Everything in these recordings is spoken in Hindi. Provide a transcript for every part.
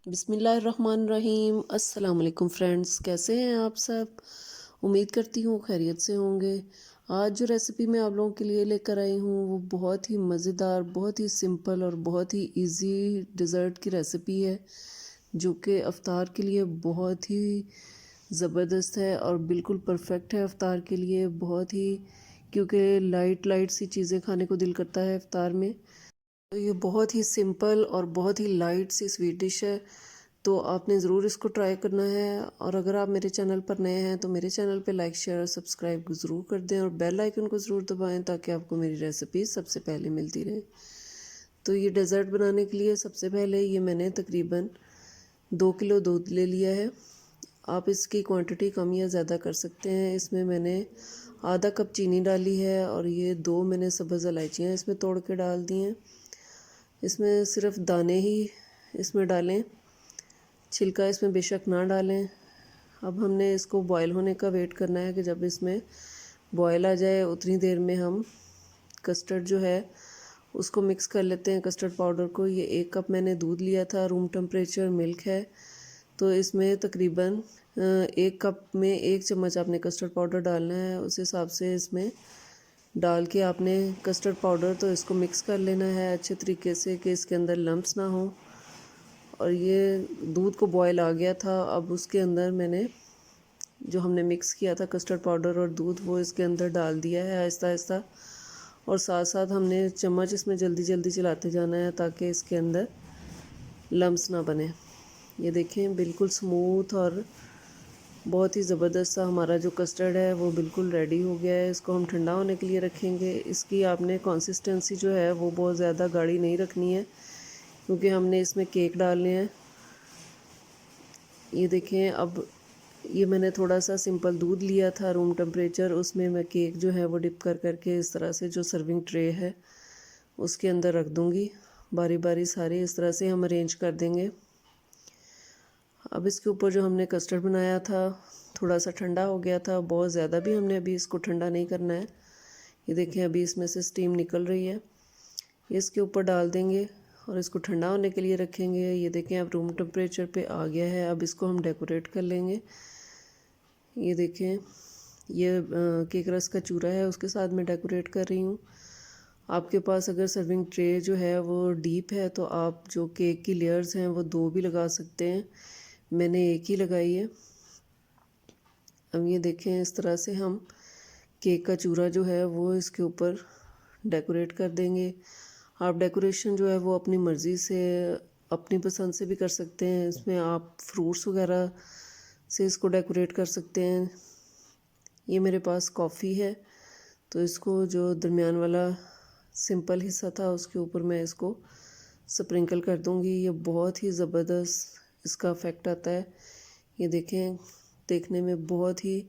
बिस्मिल्लाहिर्रहमानिर्रहीम। अस्सलाम वालेकुम फ्रेंड्स, कैसे हैं आप सब। उम्मीद करती हूँ खैरियत से होंगे। आज जो रेसिपी मैं आप लोगों के लिए लेकर आई हूँ वो बहुत ही मज़ेदार, बहुत ही सिंपल और बहुत ही इजी डिज़र्ट की रेसिपी है, जो कि अफ्तार के लिए बहुत ही ज़बरदस्त है और बिल्कुल परफेक्ट है अफ्तार के लिए। बहुत ही, क्योंकि लाइट लाइट सी चीज़ें खाने को दिल करता है अफ्तार में। तो ये बहुत ही सिंपल और बहुत ही लाइट सी स्वीट डिश है, तो आपने ज़रूर इसको ट्राई करना है। और अगर आप मेरे चैनल पर नए हैं तो मेरे चैनल पे लाइक शेयर और सब्सक्राइब ज़रूर कर दें और बेल आइकन को ज़रूर दबाएं, ताकि आपको मेरी रेसिपी सबसे पहले मिलती रहे। तो ये डेज़र्ट बनाने के लिए सबसे पहले ये मैंने तकरीबन 2 किलो दूध ले लिया है। आप इसकी क्वांटिटी कम या ज़्यादा कर सकते हैं। इसमें मैंने आधा कप चीनी डाली है और ये 2 मैंने सब्ज़ इलायचियाँ इसमें तोड़ के डाल दी हैं। इसमें सिर्फ दाने ही इसमें डालें, छिलका इसमें बेशक ना डालें। अब हमने इसको बॉयल होने का वेट करना है कि जब इसमें बॉयल आ जाए उतनी देर में हम कस्टर्ड जो है उसको मिक्स कर लेते हैं, कस्टर्ड पाउडर को। ये 1 कप मैंने दूध लिया था, रूम टेम्परेचर मिल्क है, तो इसमें तकरीबन 1 कप में 1 चम्मच आपने कस्टर्ड पाउडर डालना है। उस हिसाब से इसमें डाल के आपने कस्टर्ड पाउडर तो इसको मिक्स कर लेना है अच्छे तरीके से कि इसके अंदर लम्प्स ना हो। और ये दूध को बॉयल आ गया था। अब उसके अंदर मैंने जो हमने मिक्स किया था कस्टर्ड पाउडर और दूध, वो इसके अंदर डाल दिया है आहिस्ता आहिस्ता। और साथ साथ हमने चम्मच इसमें जल्दी जल्दी चलाते जाना है ताकि इसके अंदर लम्प्स ना बने। ये देखें, बिल्कुल स्मूथ और बहुत ही ज़बरदस्त सा हमारा जो कस्टर्ड है वो बिल्कुल रेडी हो गया है। इसको हम ठंडा होने के लिए रखेंगे। इसकी आपने कंसिस्टेंसी जो है वो बहुत ज़्यादा गाढ़ी नहीं रखनी है, क्योंकि हमने इसमें केक डालने हैं। ये देखें, अब ये मैंने थोड़ा सा सिंपल दूध लिया था रूम टेम्परेचर, उसमें मैं केक जो है वो डिप कर करके इस तरह से जो सर्विंग ट्रे है उसके अंदर रख दूँगी। बारी बारी सारे इस तरह से हम अरेंज कर देंगे। अब इसके ऊपर जो हमने कस्टर्ड बनाया था थोड़ा सा ठंडा हो गया था, बहुत ज़्यादा भी हमने अभी इसको ठंडा नहीं करना है। ये देखें, अभी इसमें से स्टीम निकल रही है। ये इसके ऊपर डाल देंगे और इसको ठंडा होने के लिए रखेंगे। ये देखें, अब रूम टेम्परेचर पे आ गया है। अब इसको हम डेकोरेट कर लेंगे। ये देखें, ये केक रस का चूरा है, उसके साथ मैं डेकोरेट कर रही हूँ। आपके पास अगर सर्विंग ट्रे जो है वो डीप है तो आप जो केक की लेयर्स हैं वो 2 भी लगा सकते हैं। मैंने 1 ही लगाई है। अब ये देखें, इस तरह से हम केक का चूरा जो है वो इसके ऊपर डेकोरेट कर देंगे। आप डेकोरेशन जो है वो अपनी मर्ज़ी से, अपनी पसंद से भी कर सकते हैं। इसमें आप फ्रूट्स वगैरह से इसको डेकोरेट कर सकते हैं। ये मेरे पास कॉफ़ी है, तो इसको जो दरमियान वाला सिंपल हिस्सा था उसके ऊपर मैं इसको स्प्रिंकल कर दूंगी। ये बहुत ही ज़बरदस्त इसका इफ़ेक्ट आता है। ये देखें, देखने में बहुत ही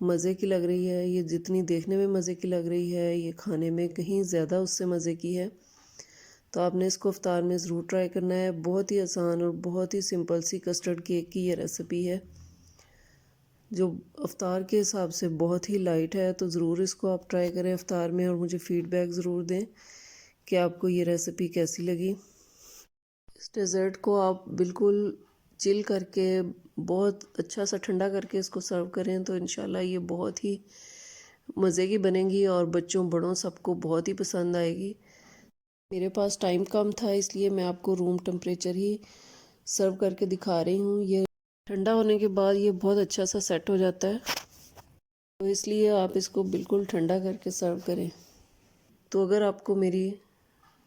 मज़े की लग रही है। ये जितनी देखने में मज़े की लग रही है, ये खाने में कहीं ज़्यादा उससे मज़े की है। तो आपने इसको इफ्तार में ज़रूर ट्राई करना है। बहुत ही आसान और बहुत ही सिंपल सी कस्टर्ड केक की ये रेसिपी है, जो अफ्तार के हिसाब से बहुत ही लाइट है। तो ज़रूर इसको आप ट्राई करें अफ्तार में और मुझे फ़ीडबैक ज़रूर दें कि आपको ये रेसिपी कैसी लगी। इस डेज़र्ट को आप बिल्कुल चिल करके, बहुत अच्छा सा ठंडा करके इसको सर्व करें तो इंशाल्लाह ये बहुत ही मज़े की बनेगी और बच्चों बड़ों सबको बहुत ही पसंद आएगी। मेरे पास टाइम कम था, इसलिए मैं आपको रूम टेम्परेचर ही सर्व करके दिखा रही हूँ। ये ठंडा होने के बाद ये बहुत अच्छा सा सेट हो जाता है, तो इसलिए आप इसको बिल्कुल ठंडा करके सर्व करें। तो अगर आपको मेरी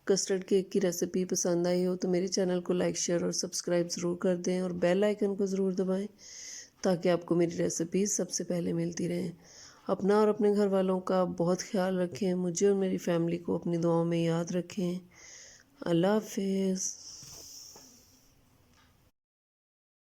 कस्टर्ड केक की रेसिपी पसंद आई हो तो मेरे चैनल को लाइक शेयर और सब्सक्राइब ज़रूर कर दें और बेल आइकन को ज़रूर दबाएं, ताकि आपको मेरी रेसिपीज़ सबसे पहले मिलती रहें। अपना और अपने घर वालों का बहुत ख्याल रखें। मुझे और मेरी फैमिली को अपनी दुआओं में याद रखें। अल्लाह हाफिज़।